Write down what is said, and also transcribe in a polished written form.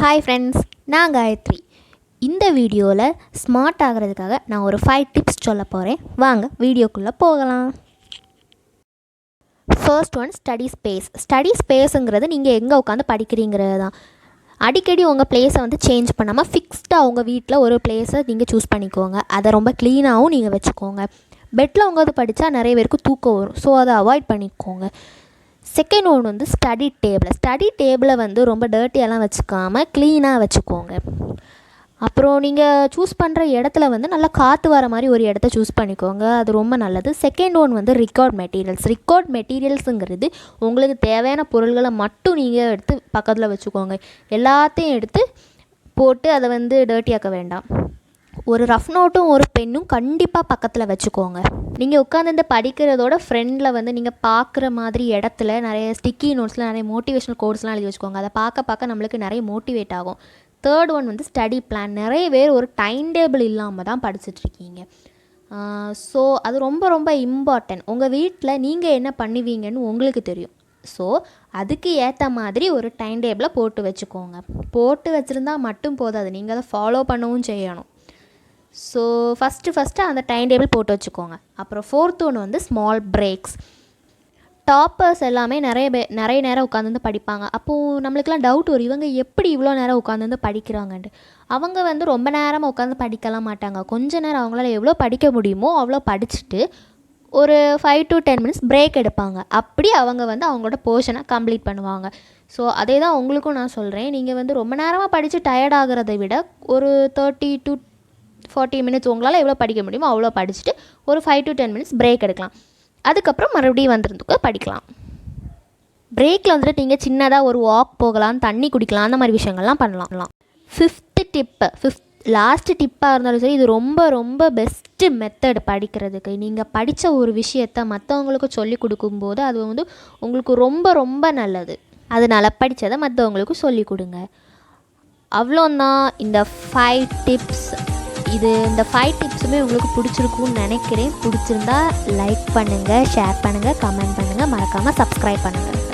Hi friends, நான் காயத்ரி. இந்த வீடியோவில் ஸ்மார்ட் ஆகிறதுக்காக நான் ஒரு 5 டிப்ஸ் சொல்ல போகிறேன். வாங்க வீடியோக்குள்ளே போகலாம். ஃபர்ஸ்ட் ஒன், ஸ்டடி ஸ்பேஸுங்கிறது நீங்கள் எங்கே உட்காந்து படிக்கிறீங்கிறது தான். அடிக்கடி உங்கள் பிளேஸை வந்து சேஞ்ச் பண்ணாமல் ஃபிக்ஸ்டாக உங்கள் வீட்டில் ஒரு பிளேஸை நீங்கள் சூஸ் பண்ணிக்கோங்க. அதை ரொம்ப க்ளீனாகவும் நீங்கள் வச்சுக்கோங்க. பெட்டில் உட்காந்து படித்தா நிறைய பேருக்கு தூக்கம் வரும், ஸோ அதை அவாய்ட் பண்ணிக்கோங்க. செகண்ட் ஒன் வந்து ஸ்டடி டேபிளை வந்து ரொம்ப டர்ட்டியெல்லாம் வச்சுக்காமல் க்ளீனாக வச்சுக்கோங்க. அப்புறம் நீங்கள் சூஸ் பண்ணுற இடத்துல வந்து நல்லா காற்று வர மாதிரி ஒரு இடத்த சூஸ் பண்ணிக்கோங்க, அது ரொம்ப நல்லது. செகண்ட் ஒன் வந்து ரெக்கார்ட் மெட்டீரியல்ஸுங்கிறது உங்களுக்கு தேவையான பொருள்களை மட்டும் நீங்கள் எடுத்து பக்கத்தில் வச்சுக்கோங்க. எல்லாத்தையும் எடுத்து போட்டு அதை வந்து டர்ட்டியாக்க வேண்டாம். ஒரு ரஃப் நோட்டும் ஒரு பென்னும் கண்டிப்பாக பக்கத்தில் வச்சுக்கோங்க. நீங்கள் உட்காந்து படிக்கிறதோட ஃப்ரெண்டில் வந்து நீங்கள் பார்க்குற மாதிரி இடத்துல நிறைய ஸ்டிக்கி நோட்ஸில் நிறைய மோட்டிவேஷனல் கோட்ஸ்லாம் எழுதி வச்சுக்கோங்க. அதை பார்க்க நம்மளுக்கு நிறைய மோட்டிவேட் ஆகும். தேர்ட் ஒன் வந்து ஸ்டடி பிளான். நிறைய பேர் ஒரு டைம் டேபிள் இல்லாமல் தான் படிச்சுட்ருக்கீங்க. ஸோ அது ரொம்ப ரொம்ப இம்பார்ட்டன்ட். உங்கள் வீட்டில் நீங்கள் என்ன பண்ணுவீங்கன்னு உங்களுக்கு தெரியும். ஸோ அதுக்கு ஏற்ற மாதிரி ஒரு டைம் டேபிளை போட்டு வச்சுக்கோங்க. போட்டு வச்சுருந்தா மட்டும் போதாது, நீங்கள் அதை ஃபாலோ பண்ணவும் செய்யணும். ஸோ ஃபஸ்ட்டு அந்த டைம் டேபிள் போட்டு வச்சுக்கோங்க. அப்புறம் ஃபோர்த் ஒன்று வந்து ஸ்மால் பிரேக்ஸ். டாப்பர்ஸ் எல்லாமே நிறைய நேரம் உட்காந்து படிப்பாங்க. அப்போது நம்மளுக்கெல்லாம் டவுட் வரும், இவங்க எப்படி இவ்வளோ நேரம் உட்காந்து படிக்கிறாங்கன்ட்டு. அவங்க வந்து ரொம்ப நேரமாக உட்காந்து படிக்கலாம் மாட்டாங்க. கொஞ்ச நேரம் அவங்களால எவ்வளோ படிக்க முடியுமோ அவ்வளோ படிச்சுட்டு ஒரு 5 to 10 minutes பிரேக் எடுப்பாங்க. அப்படி அவங்க வந்து அவங்களோட போர்ஷனை கம்ப்ளீட் பண்ணுவாங்க. ஸோ அதே தான் உங்களுக்கும் நான் சொல்கிறேன். நீங்கள் வந்து ரொம்ப நேரமாக படித்து டயர்ட் ஆகிறத விட ஒரு 30 to 40 minutes உங்களால் எவ்வளோ படிக்க முடியுமோ அவ்வளோ படிச்சுட்டு ஒரு 5 to 10 minutes பிரேக் எடுக்கலாம். அதுக்கப்புறம் மறுபடியும் வந்துருந்துக்கு படிக்கலாம். பிரேக்கில் வந்துட்டு நீங்கள் சின்னதாக ஒரு வாக் போகலாம், தண்ணி குடிக்கலாம், அந்த மாதிரி விஷயங்கள்லாம் பண்ணலாம். லாஸ்ட்டு டிப்பாக இருந்தாலும் சரி, இது ரொம்ப ரொம்ப பெஸ்ட்டு மெத்தட் படிக்கிறதுக்கு. நீங்கள் படித்த ஒரு விஷயத்தை மற்றவங்களுக்கு சொல்லி கொடுக்கும்போது அது வந்து உங்களுக்கு ரொம்ப ரொம்ப நல்லது. அதனால் படித்ததை மற்றவங்களுக்கு சொல்லி கொடுங்க. அவ்வளோதான் இந்த 5 டிப்ஸ். இந்த 5 டிப்ஸுமே உங்களுக்கு பிடிச்சிருக்குன்னு நினைக்கிறேன். பிடிச்சிருந்தா லைக் பண்ணுங்கள், ஷேர் பண்ணுங்கள், கமெண்ட் பண்ணுங்கள், மறக்காமல் சப்ஸ்கிரைப் பண்ணுங்கள்.